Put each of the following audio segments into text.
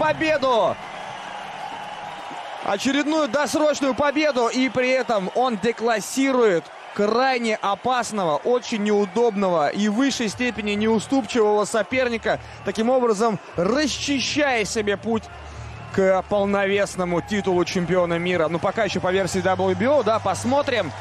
победу. Очередную досрочную победу. И при этом он деклассирует крайне опасного, очень неудобного и в высшей степени неуступчивого соперника. Таким образом, расчищая себе путь к полновесному титулу чемпиона мира. Ну, пока еще по версии WBO, да, посмотрим.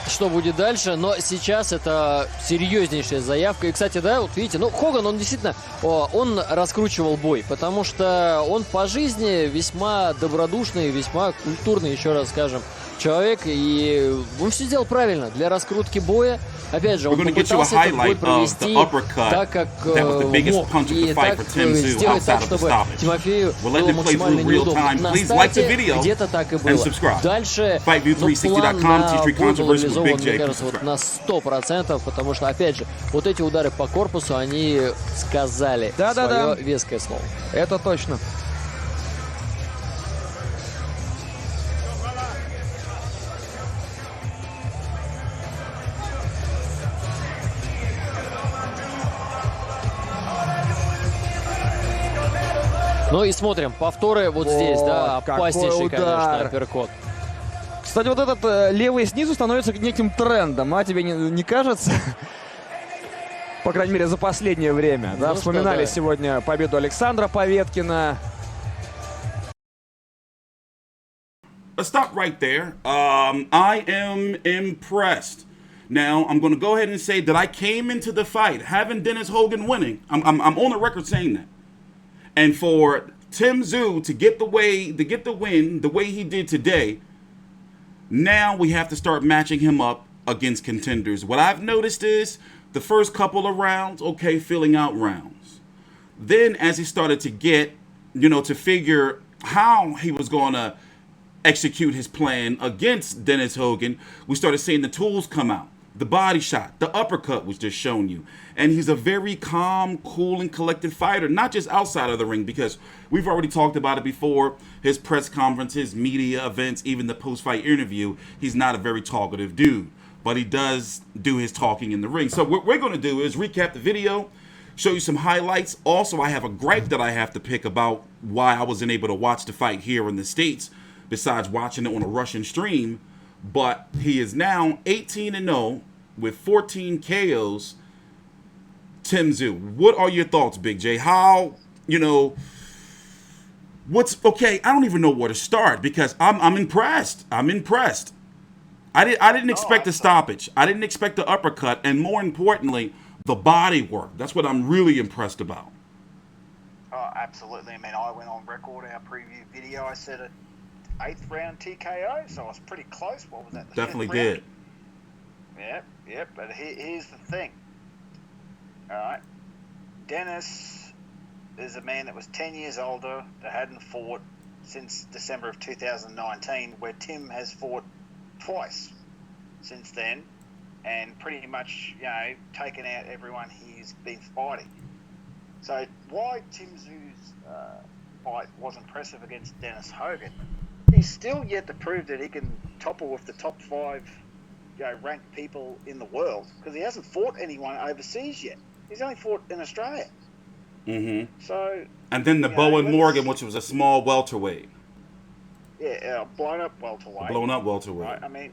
Что будет дальше, но сейчас это серьезнейшая заявка. И, кстати, да, вот видите, ну, Хоган, он действительно, он раскручивал бой, потому что он по жизни весьма добродушный, весьма культурный, еще раз скажем, человек, и он все сделал правильно для раскрутки боя. Опять же, он попытался этот бой провести так, как мог, и так сделать так, чтобы Тимофею было максимально неудобно. На старте где-то так и было. Дальше план был реализован, мне кажется, вот на 100%, потому что, опять же, вот эти удары по корпусу, они сказали свое веское слово. Это точно. Ну и смотрим, повторы вот здесь, да, опаснейший, конечно, апперкот. Кстати, вот этот левый снизу становится неким трендом, а тебе не кажется? По крайней мере, за последнее время. Да, вспоминали сегодня победу Александра Поветкина. Stop right there. I am impressed. Now, I'm going to go ahead and say that I came into the fight having Dennis Hogan winning. I'm on the record saying that. And for Tszyu to get the win the way he did today, now we have to start matching him up against contenders. What I've noticed is the first couple of rounds, okay, filling out rounds. Then as he started to get, to figure how he was going to execute his plan against Dennis Hogan, we started seeing the tools come out. The body shot, the uppercut was just shown you. And he's a very calm, cool, and collected fighter, not just outside of the ring, because we've already talked about it before. His press conferences, media events, even the post-fight interview, he's not a very talkative dude. But he does do his talking in the ring. So what we're going to do is recap the video, show you some highlights. Also, I have a gripe that I have to pick about why I wasn't able to watch the fight here in the States, besides watching it on a Russian stream. But he is now 18-0 with 14 KOs. Tszyu, what are your thoughts, Big J? How, what's okay? I don't even know where to start because I'm impressed. I'm impressed. I didn't expect a stoppage. I didn't expect the uppercut, and more importantly, the body work. That's what I'm really impressed about. Oh, absolutely. I mean, I went on record our preview video. I said an 8th round TKO, so I was pretty close. What was that? Definitely did. Yep. But here's the thing. All right. Dennis is a man that was 10 years older, that hadn't fought since December of 2019, where Tim has fought twice since then, and pretty much, taken out everyone he's been fighting. So why Tszyu's fight was impressive against Dennis Hogan, he's still yet to prove that he can topple with the top 5 ranked people in the world, because he hasn't fought anyone overseas yet. He's only fought in Australia. Mm-hmm. So, and then the Bowen Morgan, which was a small welterweight. Yeah, blown up welterweight. Right? I mean,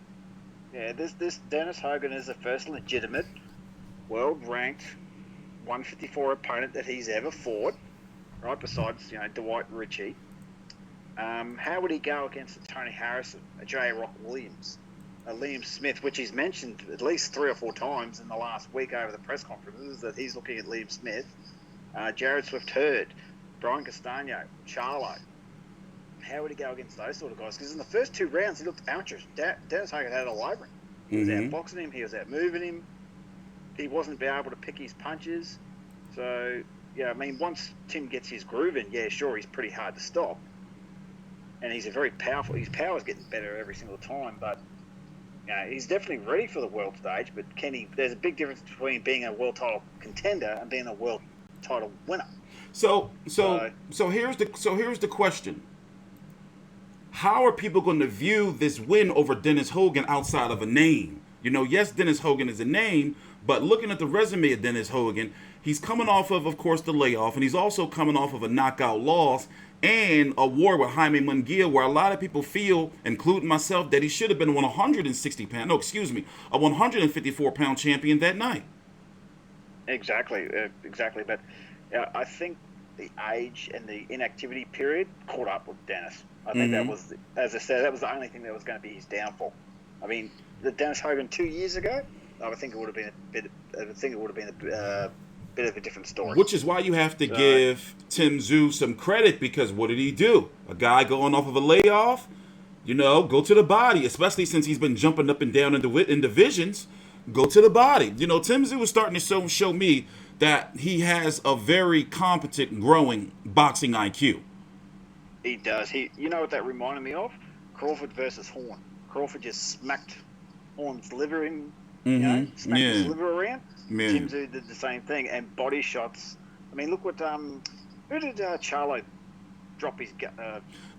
this Dennis Hogan is the first legitimate world-ranked 154 opponent that he's ever fought, right? Besides, Dwight Ritchie. How would he go against a Tony Harrison, a J. Rock Williams, a Liam Smith, which he's mentioned at least 3 or 4 times in the last week over the press conferences that he's looking at Liam Smith, Jared Swift-Hurd, Brian Castano, Charlo. How would he go against those sort of guys? Because in the first 2 rounds, he looked amateurish. Dennis Hogan had it all over him. He was outboxing him. He was out moving him. He wasn't being able to pick his punches. So, once Tim gets his groove in, sure, he's pretty hard to stop. And he's a very powerful. His power's getting better every single time, but he's definitely ready for the world stage. But there's a big difference between being a world title contender and being a world title winner. So here's the question. How are people going to view this win over Dennis Hogan outside of a name? Yes, Dennis Hogan is a name, But looking at the resume of Dennis Hogan, he's coming off of course, the layoff, and he's also coming off of a knockout loss and a war with Jaime Munguia, where a lot of people feel, including myself, that he should have been a 154-pound champion that night. Exactly. But I think the age and the inactivity period caught up with Dennis. I think that was, as I said, that was the only thing that was going to be his downfall. I mean, the Dennis Hogan 2 years ago, I think it would have been a bit of a different story. Which is why you have to give Tszyu some credit, because what did he do? A guy going off of a layoff, go to the body, especially since he's been jumping up and down in divisions. Go to the body. Tszyu was starting to show me that he has a very competent, growing boxing IQ. He does. You know what that reminded me of? Crawford versus Horn. Crawford just smacked Horn's liver in, smacked his liver around. Yeah. Tszyu did the same thing, and body shots. I mean, look what who did Charlo drop his?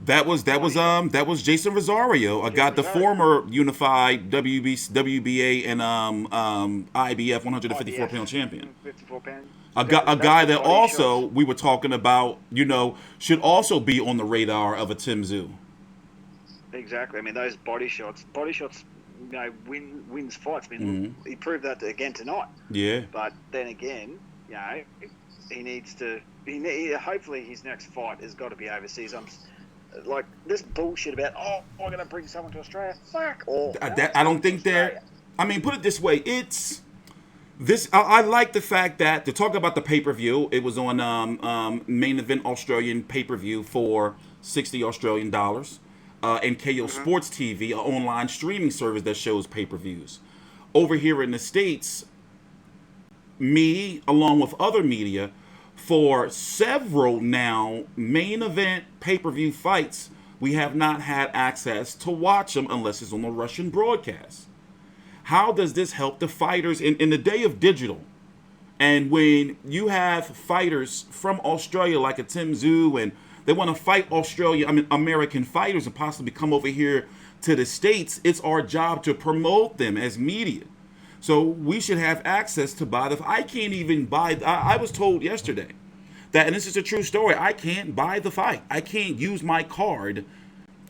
That was Jason Rosario, the former unified WBA and IBF 154-pound champion. 54-pound. A guy that also shots. We were talking about, should also be on the radar of a Tszyu. Exactly. I mean, those body shots, wins fights. I mean, he proved that again tonight. Yeah. But then again, he needs to. Hopefully, his next fight has got to be overseas. I'm like this bullshit about I'm going to bring someone to Australia. Fuck. I don't think they're. I mean, put it this way, it's this. I like the fact that to talk about the pay-per-view, it was on Main Event Australian pay-per-view for $60 Australian. And KO Sports TV, an online streaming service that shows pay-per-views. Over here in the States, me, along with other media, for several now main event pay-per-view fights, we have not had access to watch them unless it's on the Russian broadcast. How does this help the fighters in the day of digital? And when you have fighters from Australia like a Tszyu, and they want to fight American fighters and possibly come over here to the States, it's our job to promote them as media. So we should have access to buy the. I can't even buy. I was told yesterday that, and this is a true story, I can't buy the fight. I can't use my card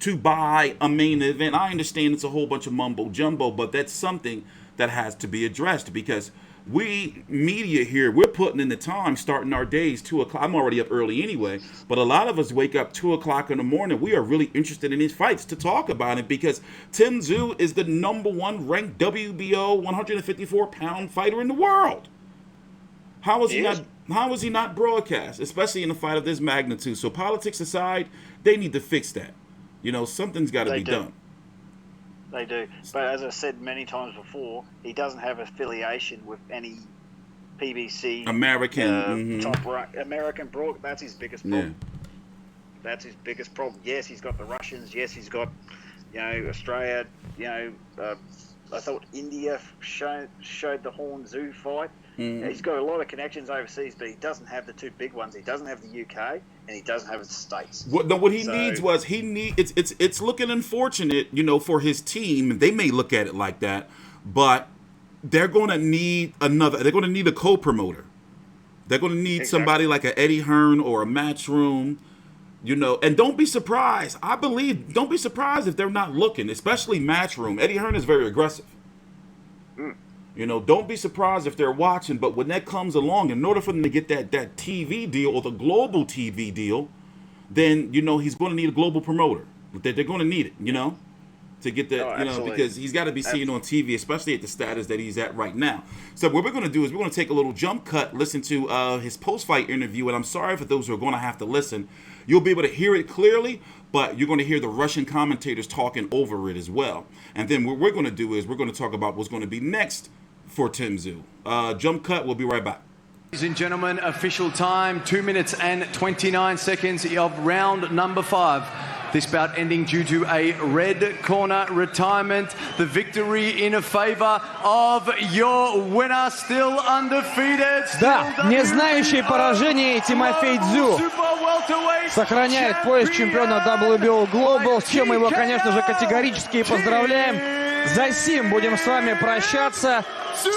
to buy a main event. I understand it's a whole bunch of mumbo jumbo, but that's something that has to be addressed, because we media here, we're putting in the time, starting our days 2 o'clock. I'm already up early anyway, but a lot of us wake up 2 o'clock in the morning. We are really interested in these fights to talk about it, because Tszyu is the #1 ranked WBO 154-pound fighter in the world. How is he not broadcast, especially in a fight of this magnitude? So politics aside, they need to fix that. Something's got to be done. They do. But as I said many times before, he doesn't have affiliation with any PBC American top American broad. That's his biggest problem. Yeah. That's his biggest problem. Yes, he's got the Russians. Yes, he's got Australia. I thought India showed the Horn Zoo fight. He's got a lot of connections overseas, but he doesn't have the two big ones. He doesn't have the UK, and he doesn't have the States. What he needs was it's looking unfortunate, for his team. They may look at it like that, but they're going to need They're going to need a co-promoter. They're going to need somebody like a Eddie Hearn or a Matchroom. And don't be surprised. Don't be surprised if they're not looking, especially Matchroom. Eddie Hearn is very aggressive. Don't be surprised if they're watching, but when that comes along, in order for them to get that TV deal or the global TV deal, then, he's going to need a global promoter. They're going to need it, to get that, because he's got to be seen on TV, especially at the status that he's at right now. So what we're going to do is we're going to take a little jump cut, listen to his post-fight interview, and I'm sorry for those who are going to have to listen. You'll be able to hear it clearly, but you're going to hear the Russian commentators talking over it as well. And then what we're going to do is we're going to talk about what's going to be next for Tszyu. Jump cut, we'll be right back. Ladies and gentlemen, official time, 2 minutes and 29 seconds of round number 5. This bout ending due to a red corner retirement. The victory in favor of your winner, still undefeated. Да, не знающий поражений Тимофей Тszyu сохраняет пояс чемпиона WBO Global, с чем мы его, конечно же, категорически поздравляем. За сим будем с вами прощаться.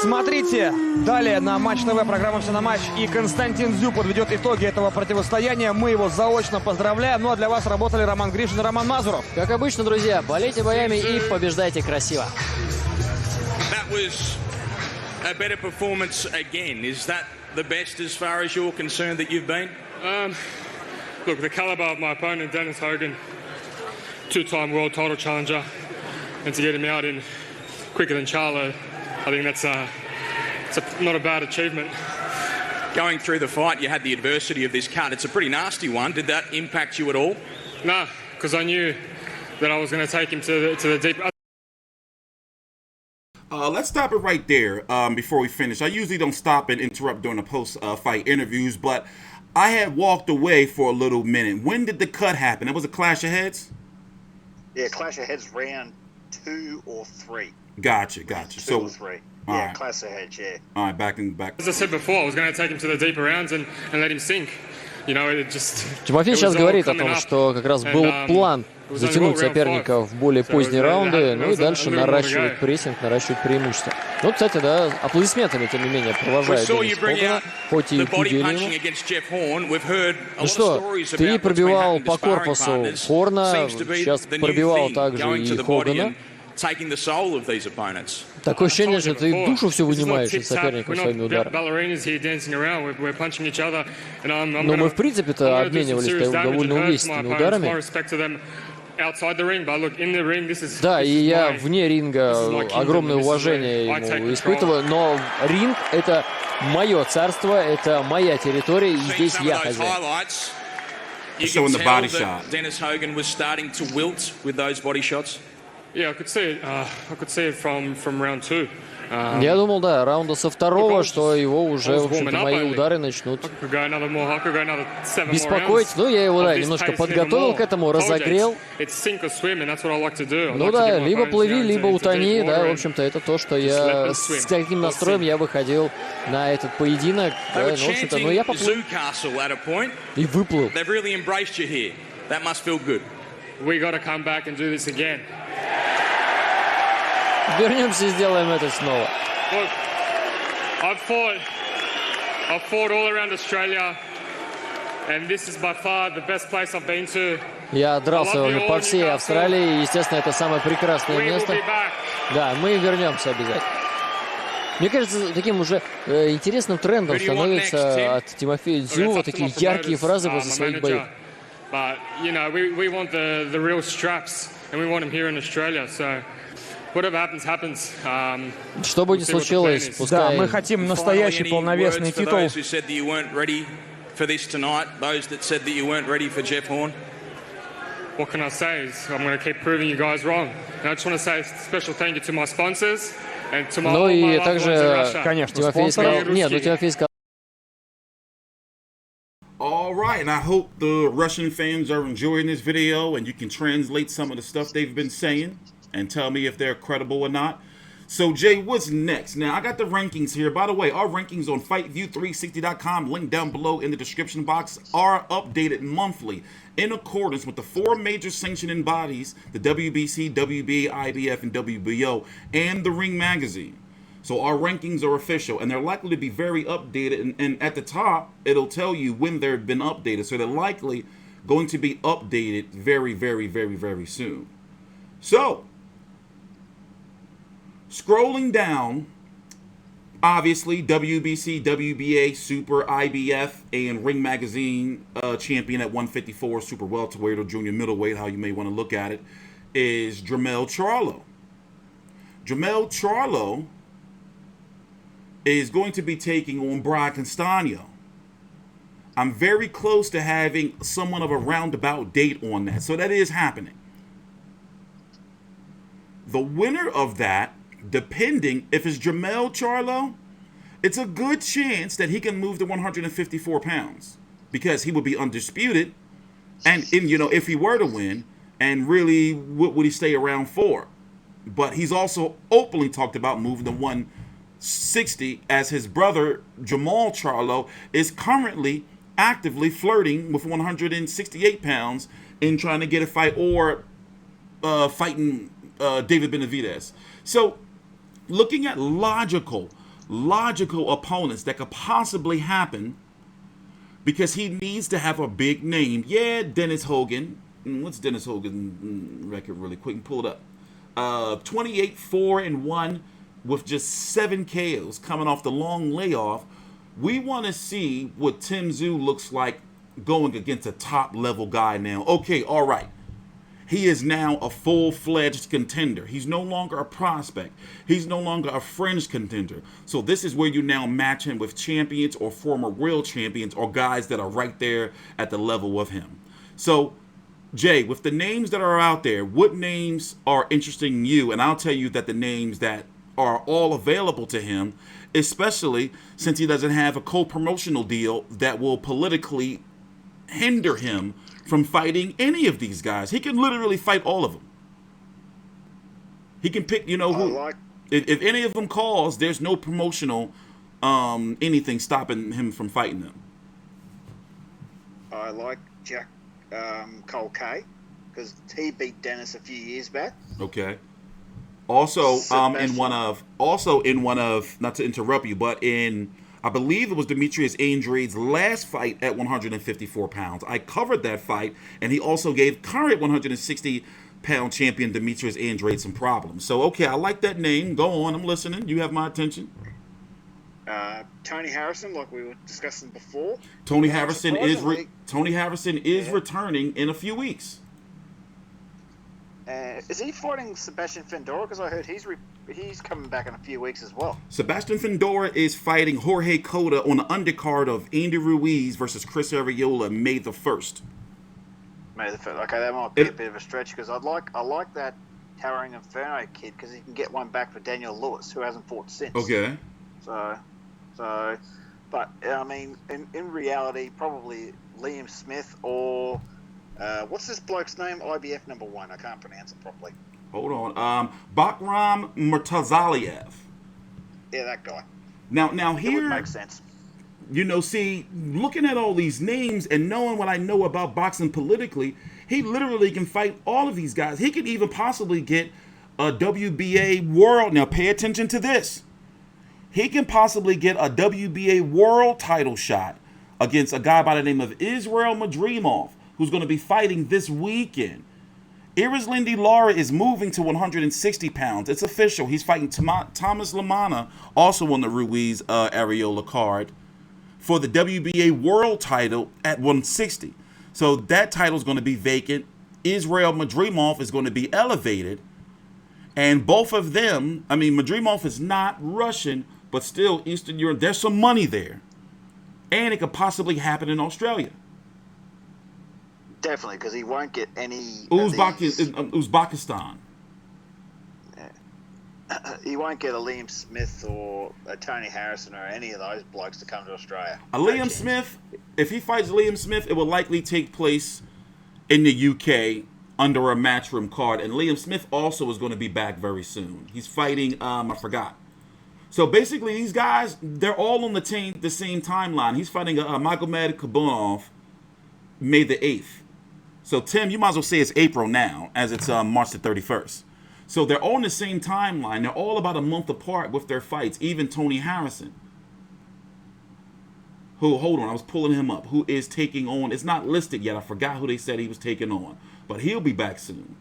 Смотрите далее на Матч ТВ, программа «Все на матч». И Константин Тszyu подведет итоги этого противостояния. Мы его заочно поздравляем. Ну а для вас работали Роман Гришин и Роман Мазуров. Как обычно, друзья, болейте боями и побеждайте красиво. That was a better performance again. Is that the best as far as you're concerned that you've been? Look, the caliber of my opponent, Dennis Hogan, two-time world title challenger, and to get him out in quicker than Charlo, I think that's not a bad achievement. Going through the fight, you had the adversity of this cut. It's a pretty nasty one. Did that impact you at all? No, because I knew that I was going to take him to the deep. Let's stop it right there before we finish. I usually don't stop and interrupt during the post-fight interviews, but I had walked away for a little minute. When did the cut happen? It was a clash of heads? Yeah, clash of heads round 2 or 3. Gotcha. 2 So, or 3. Yeah, right. clash of heads, yeah. All right, back. As I said before, I was going to take him to the deeper rounds and let him sink. You know, it just. Тимофей сейчас говорит о том, что как раз был план затянуть соперника в более поздние раунды, ну и дальше наращивать прессинг, наращивать преимущество. Ну, кстати, да, аплодисментами, тем не менее, провожает Денниса Хогана, хоть и пудели ему. Ну что, ты пробивал по корпусу Хорна, сейчас пробивал также и Хогана. Такое ощущение, что ты душу все вынимаешь из соперника своими ударами. Но мы, в принципе-то, обменивались довольно увесистыми ударами. Да, и я вне ринга огромное уважение ему испытываю, но ринг — это мое царство, это моя территория, и здесь я хозяин. Showing the body shot. Dennis Hogan was starting to wilt with those body shots. Yeah, I could see it from round 2. Я думал, да, раунда со второго, что его уже, в общем-то, мои удары начнут беспокоить. Ну, я его, да, немножко подготовил к этому, разогрел. Ну да, либо плыви, либо утони, да, в общем-то, это то, что я, с каким настроем я выходил на этот поединок. Да, ну, в общем-то, ну, я поплыл. И выплыл. Вернемся и сделаем это снова. Look, I've fought all around Australia, and this is by far the best place I've been to. Я дрался по всей Австралии, и, естественно, это самое прекрасное место. Да, мы вернемся обязательно. Мне кажется, таким уже интересным трендом становится от Тимофея Tszyu вот такие яркие фразы после своих боев. But, you know, we want the real straps, and we want them here in Australia, so... Что бы ни случилось, пускай... Да, мы хотим настоящий полновесный титул. What can I say is I'm going to keep proving you guys wrong. And I just want to say a special thank you to my sponsors and to my Ну и также, конечно, Тимофей сказал... Нет, ну Тимофей сказал... All right, and I hope the Russian fans are enjoying this video and you can translate some of the stuff they've been saying and tell me if they're credible or not. So, Jay, what's next? Now, I got the rankings here. By the way, our rankings on FightView360.com, link down below in the description box, are updated monthly in accordance with the 4 major sanctioning bodies, the WBC, WBA, IBF, and WBO, and the Ring Magazine. So our rankings are official, and they're likely to be very updated. And at the top, it'll tell you when they've been updated. So they're likely going to be updated very, very, very, very soon. So, scrolling down, obviously, WBC, WBA, Super, IBF, and Ring Magazine champion at 154, Super welterweight or junior middleweight, how you may want to look at it, is Jermell Charlo. Jermell Charlo is going to be taking on Brian Castano. I'm very close to having somewhat of a roundabout date on that, so that is happening. The winner of that, depending if it's Jermell Charlo, it's a good chance that he can move to 154 pounds because he would be undisputed. And you know, if he were to win, and really, what would he stay around for? But he's also openly talked about moving to 160, as his brother Jermall Charlo is currently actively flirting with 168 pounds in trying to get a fight or fighting David Benavidez. So looking at logical opponents that could possibly happen, because he needs to have a big name. Yeah, Dennis Hogan. What's Dennis Hogan's record really quick and pull it up? 28-4-1 with just 7 KOs coming off the long layoff. We want to see what Tszyu looks like going against a top level guy now. Okay, all right. He is now a full-fledged contender. He's no longer a prospect. He's no longer a fringe contender. So this is where you now match him with champions or former world champions or guys that are right there at the level of him. So, Jay, with the names that are out there, what names are interesting you? And I'll tell you that the names that are all available to him, especially since he doesn't have a co-promotional deal that will politically hinder him from fighting any of these guys. He can literally fight all of them. He can pick, who. If any of them calls, there's no promotional anything stopping him from fighting them. I like Jack Cole K, because he beat Dennis a few years back. Okay. Also, in one of, not to interrupt you, but in, I believe it was Demetrius Andrade's last fight at 154 pounds. I covered that fight, and he also gave current 160-pound champion Demetrius Andrade some problems. So, okay, I like that name. Go on, I'm listening. You have my attention. Tony Harrison, like we were discussing before. Tony Harrison is returning in a few weeks. Is he fighting Sebastian Fendora? Because I heard he's coming back in a few weeks as well. Sebastian Fendora is fighting Jorge Cota on the undercard of Andy Ruiz versus Chris Arreola May the 1st. May the 1st. Okay, that might be a bit of a stretch, because I like that Towering Inferno kid, because he can get one back for Daniel Lewis, who hasn't fought since. Okay. But I mean, in reality, probably Liam Smith or what's this bloke's name? IBF #1. I can't pronounce it properly. Hold on. Bakram Murtazaliev. Yeah, that guy. Now here it would make sense. See, looking at all these names and knowing what I know about boxing politically, he literally can fight all of these guys. He could even possibly get a WBA world. Now, pay attention to this. He can possibly get a WBA world title shot against a guy by the name of Israel Madrimov, who's going to be fighting this weekend. Lindy Lara is moving to 160 pounds. It's official. He's fighting Thomas Lamana, also on the Ruiz Arreola card, for the WBA world title at 160. So that title is going to be vacant. Israel Madrimov is going to be elevated. And both of them, I mean, Madrimov is not Russian, but still Eastern Europe. There's some money there. And it could possibly happen in Australia. Definitely, because he won't get any Uzbekistan. He won't get a Liam Smith or a Tony Harrison or any of those blokes to come to Australia. Liam Smith, if he fights Liam Smith, it will likely take place in the UK under a Matchroom card. And Liam Smith also is going to be back very soon. He's fighting, I forgot. So basically, these guys, they're all on the same timeline. He's fighting Magomed Kabunov May the 8th. So, Tim, you might as well say it's April now, as it's March the 31st. So they're all on the same timeline. They're all about a month apart with their fights. Even Tony Harrison, who, hold on, I was pulling him up, who is taking on, it's not listed yet. I forgot who they said he was taking on. But he'll be back soon.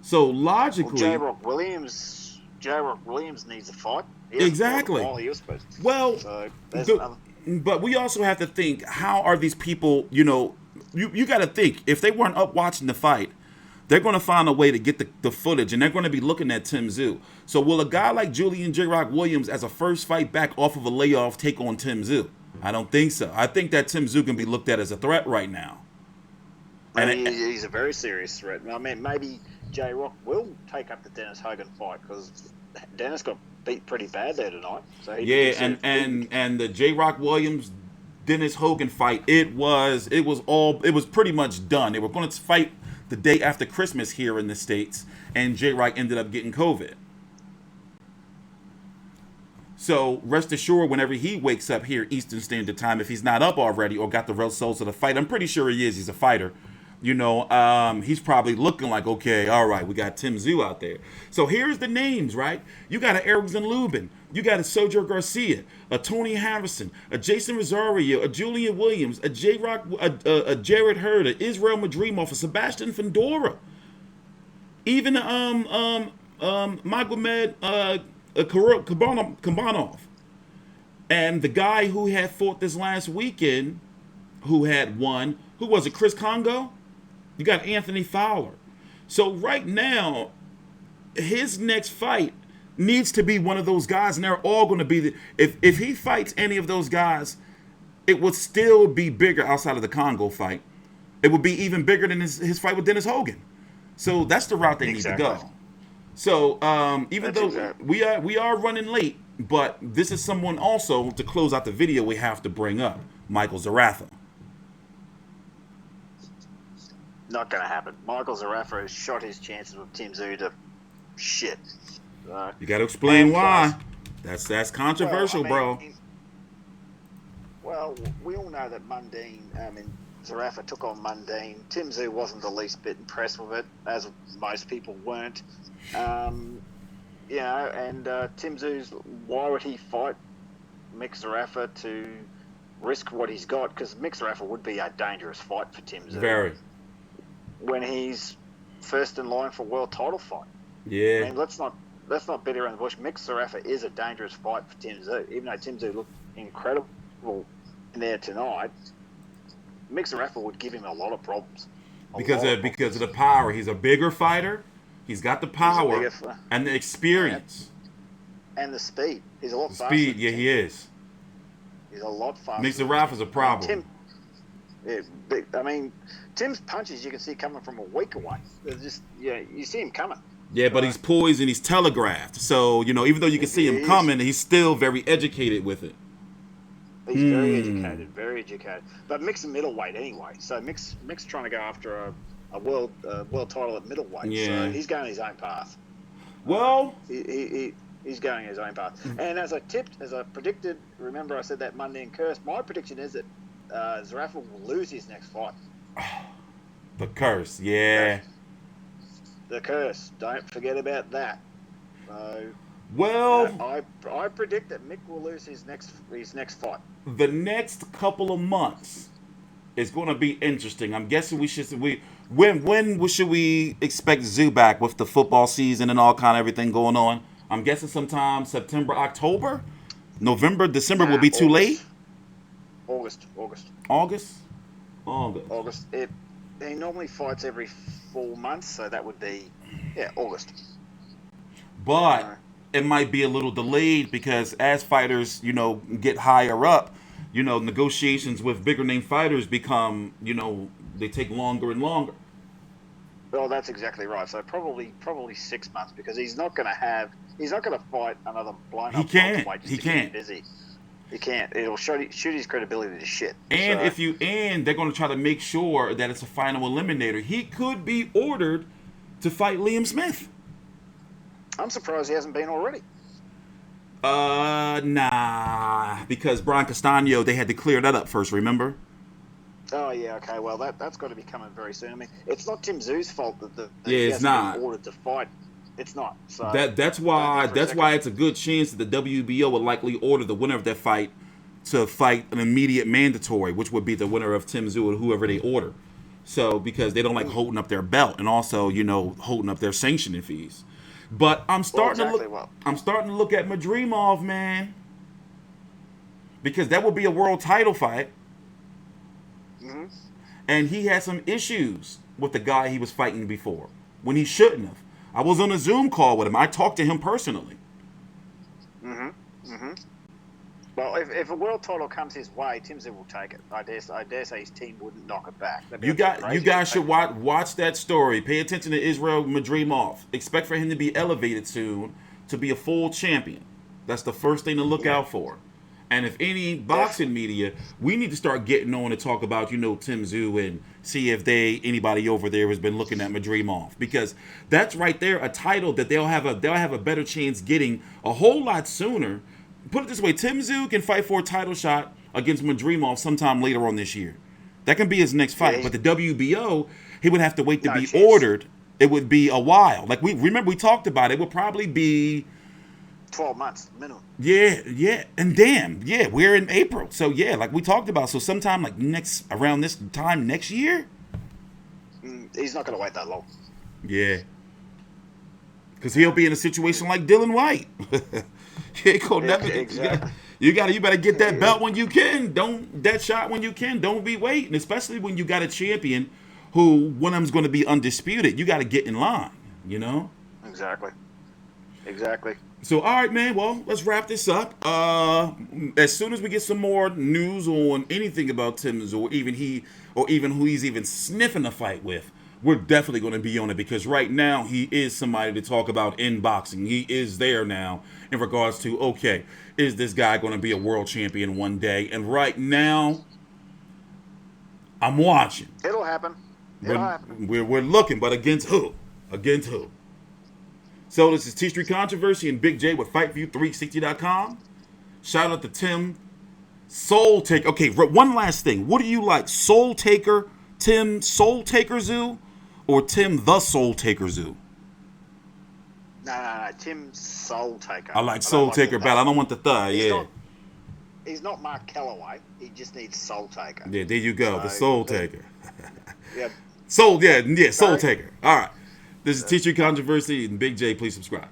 So, logically... J-Rock Williams needs a fight. Exactly. He was supposed to. Well, but we also have to think, how are these people, you got to think, if they weren't up watching the fight, they're going to find a way to get the footage, and they're going to be looking at Tszyu. So will a guy like Julian J-Rock Williams, as a first fight back off of a layoff, take on Tszyu? I don't think so. I think that Tszyu can be looked at as a threat right now. And he's a very serious threat. I mean, maybe J-Rock will take up the Dennis Hogan fight, because Dennis got beat pretty bad there tonight. So and the J-Rock Williams Dennis Hogan fight, it was pretty much done. They were going to fight the day after Christmas here in the States, and J-Rock ended up getting COVID. So rest assured, whenever he wakes up here Eastern Standard Time, if he's not up already or got the results of the fight, I'm pretty sure he is. He's a fighter. he's probably looking like, okay, all right, we got Tim Tszyu out there. So here's the names, right? You got a Erickson Lubin. You got a Sergio Garcia, a Tony Harrison, a Jason Rosario, a Julian Williams, a J-Rock, a Jared Hurd, a Israel Madrimov, a Sebastian Fendora, even Magomed Kabanov. And the guy who had fought this last weekend, who had won, who was it, Chris Congo? You got Anthony Fowler. So right now, his next fight needs to be one of those guys, and they're all going to be if he fights any of those guys, it would still be bigger outside of the Congo fight. It would be even bigger than his fight with Dennis Hogan. So that's the route they need to go. So even though we are running late, but this is someone also to close out the video we have to bring up, Michael Zarafa. Not going to happen. Michael Zarafa has shot his chances with Tim Tszyu to shit. You got to explain why. That's controversial, bro. Well, we all know that Zarafa took on Mundine. Tim Tszyu wasn't the least bit impressed with it, as most people weren't. And Tim Tszyu, why would he fight Mick Zarafa to risk what he's got? Because Mick Zarafa would be a dangerous fight for Tim Tszyu. Very. When he's first in line for a world title fight. Yeah. I mean, let's not beat around the bush. Mick Zarafa is a dangerous fight for Tim Tszyu. Even though Tim Tszyu looked incredible in there tonight, Mick Zarafa would give him a lot of problems. Because of the power. He's a bigger fighter. He's got the power and the experience. And the speed. He's a lot faster. Speed, yeah, he is. He's a lot faster. Mick Zarafa's a problem. Tim's punches you can see coming from a week away. They're just, you see him coming. Yeah, but he's poised and he's telegraphed. So, even though you can see him coming, he's still very educated with it. He's very educated. But Mick's a middleweight anyway. So Mick's trying to go after a world title at middleweight. Yeah. So he's going his own path. Well, he's going his own path. And as I predicted, remember I said that Monday in Curse, my prediction is that Zarafa will lose his next fight. The curse, yeah. The curse. Don't forget about that. I predict that Mick will lose his next fight. The next couple of months is going to be interesting. I'm guessing when should we expect Tszyu back with the football season and all kind of everything going on? I'm guessing sometime September, October, November, December will be too late. August. He normally fights every 4 months, so that would be August. But it might be a little delayed because as fighters, get higher up, negotiations with bigger name fighters become, they take longer and longer. Well, that's exactly right. So probably 6 months because he's not going to fight another blown up. He can't. Busy. He can't. It'll shoot his credibility to shit. And they're going to try to make sure that it's a final eliminator. He could be ordered to fight Liam Smith. I'm surprised he hasn't been already. Nah, because Brian Castano, they had to clear that up first. Remember? Oh yeah, okay. Well, that's got to be coming very soon. I mean, it's not Tim Tszyu's fault that he hasn't been ordered to fight. It's not. So that's why it's a good chance that the WBO would likely order the winner of that fight to fight an immediate mandatory, which would be the winner of Tim Tszyu or whoever they order. So because they don't like holding up their belt and also holding up their sanctioning fees. But I'm starting to look at Madrimov, man, because that would be a world title fight. Mm-hmm. And he had some issues with the guy he was fighting before when he shouldn't have. I was on a Zoom call with him. I talked to him personally. Well, if a world title comes his way, Tim Tszyu will take it. I dare say his team wouldn't knock it back. You guys should watch that story. Pay attention to Israel Madrimov. Expect for him to be elevated soon to be a full champion. That's the first thing to look out for. And if any boxing media, we need to start getting on to talk about, Tim Tszyu and see if anybody over there has been looking at Madrimov, because that's right there a title that they'll have a better chance getting a whole lot sooner. Put it this way, Tim Tszyu can fight for a title shot against Madrimov sometime later on this year. That can be his next fight. Yeah, But the WBO, he would have to wait to No be chance. ordered. It would be a while. Like we talked about it. It would probably be 12 months minimum. yeah. And damn, yeah, we're in April. So yeah, like we talked about. So sometime like around this time next year? He's not going to wait that long. Yeah. Because he'll be in a situation like Dylan White. You ain't gonna never Exactly. you better get that belt when you can. That shot when you can. Don't be waiting, especially when you got a champion who one of them's going to be undisputed. You got to get in line, you know? Exactly. So, all right, man. Well, let's wrap this up. As soon as we get some more news on anything about Timmons or even who he's even sniffing a fight with, we're definitely going to be on it, because right now he is somebody to talk about in boxing. He is there now in regards to, okay, is this guy going to be a world champion one day? And right now, I'm watching. It'll happen. We're looking, but against who? Against who? So this is T-Street Controversy and Big J with FightView360.com. Shout out to Tim Soul Taker. Okay, one last thing. What do you like? Soul Taker, Tim Soul Taker Zoo, or Tim the Soul Taker Zoo? No. Tim Soul Taker. I like Soul Taker better. I don't want the thigh. Yeah. He's not Mark Calloway. He just needs Soul Taker. Yeah, there you go. The Soul Taker. Yeah. Soul Taker. All right. This is T-Street Controversy and Big J. Please subscribe.